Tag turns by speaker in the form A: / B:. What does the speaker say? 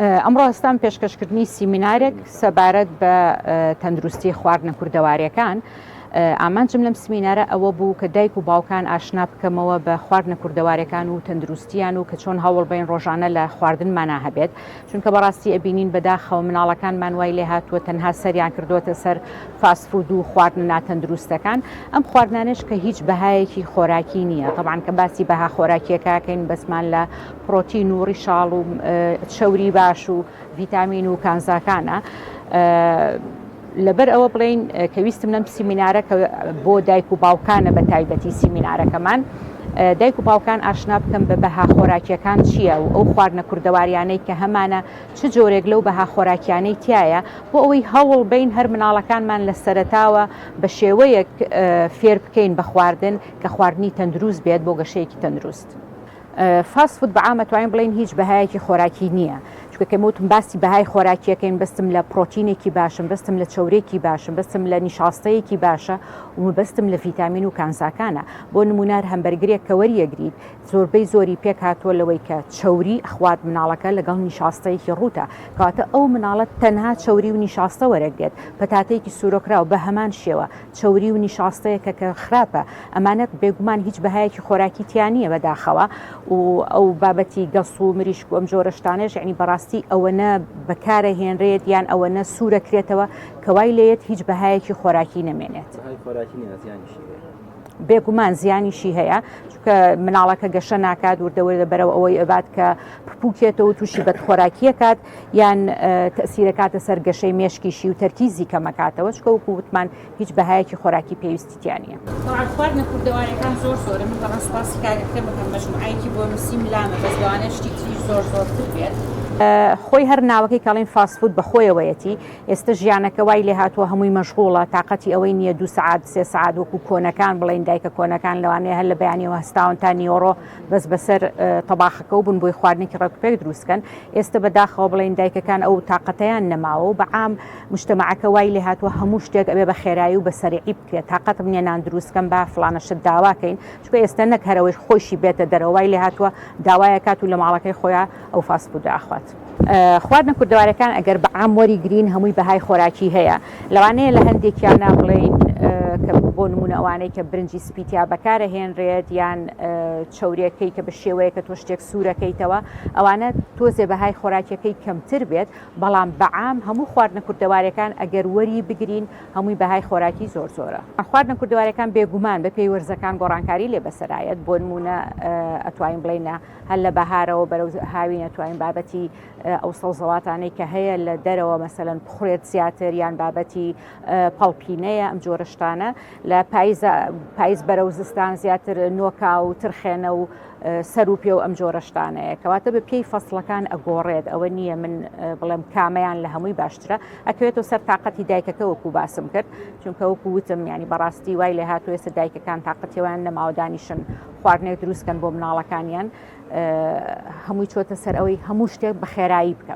A: ئەمڕۆ هەستان پێشکەشکردنی سیمینارێک سەبارەت بە تەندروستی خواردنە کوردەواریەکان. ئامانجم لەم سیمینارە ئەوە بوو کە دایک و باوکان ئاشنا بکەمەوە بە خواردنە کوردەوارەکان و تەندروستیان و کە چۆن هەوڵ بین ڕۆژانە لە خواردنمانە هەبێت، چونکە بەڕاستی ئەبینین بەداخەوە مناڵەکانمان وای لێ هاتووە تەنها سەریان کردوتە سەر فاستفود و خواردن ناتەندروستەکان. ئەم خواردنانش کە هیچ بەهایەکی خۆراکی نییە، طبعاً کە باسی بەها خۆراکیەکەکەین بەسمان لە پرۆتین و ڕیشاڵ و چەوری باش و ڤیتامین و کانزاکانە. لەبەر ئەوە بڵین کەویستم لەم سیمینارە کە بۆ دایک و باوکانە بە تایبەتی سیمینارەکەمان دایک و باوکان ئاشنا بکەم بە بەها خۆراکیەکان چییە و ئەو خواردنە کوردەواریانەی کە هەمانە چ جۆرێک لەو بەها خۆراکیانەی تایە، بۆ ئەوەی هەوڵ بین هەر مناڵەکانمان لە سەرەتاوە بە شێوەیەک فێر بکەین بە خواردن کە خواردنی تەندروست بێت بۆ گەشەیەکی تەندروست. فاستفود بەعام توانین بڵین هیچ بەهایەکی خۆراکی نییە، کەموتم باسی بەهای خۆراکیەکەین، بەستم لە پرۆتینێکی باشم، بەستم لە چەورێکی باشم، بەستم لە نیشاستەیەکی باشە و بەستم لە ڤیتامین و کانزاکانە. بۆ نمونار هەمبەرگرێک کە وەریەگریت زۆربەی زۆری پێک هاتووە لەوەی کە چەوری ئەخوات مناڵەکە لەگەڵ نیشاستەیەکی ڕوتە، کەواتە ئەو مناڵەت تەنها چەوری و نیشاستە وەرەگرێت، پەتاتەیەکی سوورۆکراوە بە هەمان شێوە چەوری و نیشاستەیەکە کە خراپە، ئەمانەت بێگومان هیچ بەهایەکی خۆراکی تیانە بەداخەوە و ئەو بابەتی گەس و مریشک و ئەم جۆرەشتانەش یعنی بەڕاستی ئەوەنە بەکارە هێنرێت یان ئەوەنە سوورەکرێتەوە کەوای لێت هیچ بەهایەکی خۆراکی نەمێنێت. بێگومان زیانیشی هەیە، چونکە مناڵەکە گەشە ناکات وردەوەرە بەرەو ئەوەی ئەبات کە پووکێتەوە تووشی بەدخۆراکیەکات یان تەسیرەکاتە سەر گەشەی مێشکیشی و تەرکیزی کەمەکاتەوە، چکە وەکو وتمان هیچ بەهایەکی خۆراکی پێویستیانە.
B: خواردنە کوردەوارەکان زۆر زۆرە، من بەڕاست سپاسی کارەکە بکەم مەجموعەیەکی بۆ نووسیم لامە بەزوانە شتی تریش زۆرتر بێت.
A: خۆی هەر ناوەکەی کەڵین فاستفود بەخۆیەوەیەتی، ئێستا ژیانەکە وای لێ هاتووە هەمووی مەشغوڵە، تااقەتی ئەوەی نییە 2 سعات 3 سعات وەکو کۆنەکان بڵین دایکە کۆنەکان لەوانەیە هەر لە بەیانیەوە هەستاون تا نیۆڕۆ بەس بەسەر تەباخەکە و بوون بۆی خواردنێکی ڕێکپێک دروستکەن. ئێستا بەداخەوە بڵین دایکەکان ئەو تااقەتەیان نەماوە و بەعام مجتەمەعەکە وای لێ هاتووە هەموو شتێک ئەبێ بە خێرایی و بە سەریعی بکرێت، تااقەتم نییە نان دروستکەم با فڵانەشت داواکەین، چونکە ئێستا نەک هەرەوەی خۆشی بێتە دەرەوە، وای لێ هاتووە داوایەکات و لە ماڵەکەی خۆیان ئەو فاستفودە ئاخوات. خواردنە کوردەوارەکان ئەگەر بەعام وەری گرین هەمووی بەهای خۆراکی هەیە، لەوانەیە لە هەندێکیانە بڵین کە بۆ نمونە ئەوانەی کە برنجی سپیتیا بەکارە هێنرێت یان چەورێکەکەی کە بە شێوەیەکە تۆ شتێک سوورەکەیتەوە، ئەوانە تۆزێ بەهای خۆراکیەکەی کەمتر بێت، بەڵام بەعام هەموو خواردنە کوردەوارەکان ئەگەر وەری بگرین هەمووی بەهای خۆراکی زۆر زۆرە. خواردنە کوردەوارەکان بێگومان بە پێی وەرزەکان گۆڕانکاری لێ بەسەرایەت، بۆ نمونە ئەتوانین بڵێنە هەر لە بەهارەوە بەرەو هاوین ئەتوانین بابەتی ئەو سەوزەڵاتانەی کە هەیە لە دەرەوە مەسەلەن بخورێت زیاتر یان بابەتی پەڵپینەیە ئەم جۆرەشتانە، لە پاییز بەرەو زستان زیاتر نۆکا و ترخێنە و سەر و پێ و ئەم جۆرەشتانەیە، کەواتە بە پێی فەسڵەکان ئەگۆڕێت. ئەوە نییە من بڵێم کامەیان لە هەمووی باشترە، ئەکەوێتەوە سەر تااقەتی دایکەکە وەکو باسم کرد، چونکە وەکو وتم ینی بەڕاستی وای لێ هاتووە ئێستا دایکەکان تااقەتیوان نەماوەدانیشن خواردنێک دروستکەن بۆ مناڵەکانیان، هەمووی چۆتە سەر ئەوەی هەموو شتێک بە خێرایی بکەم.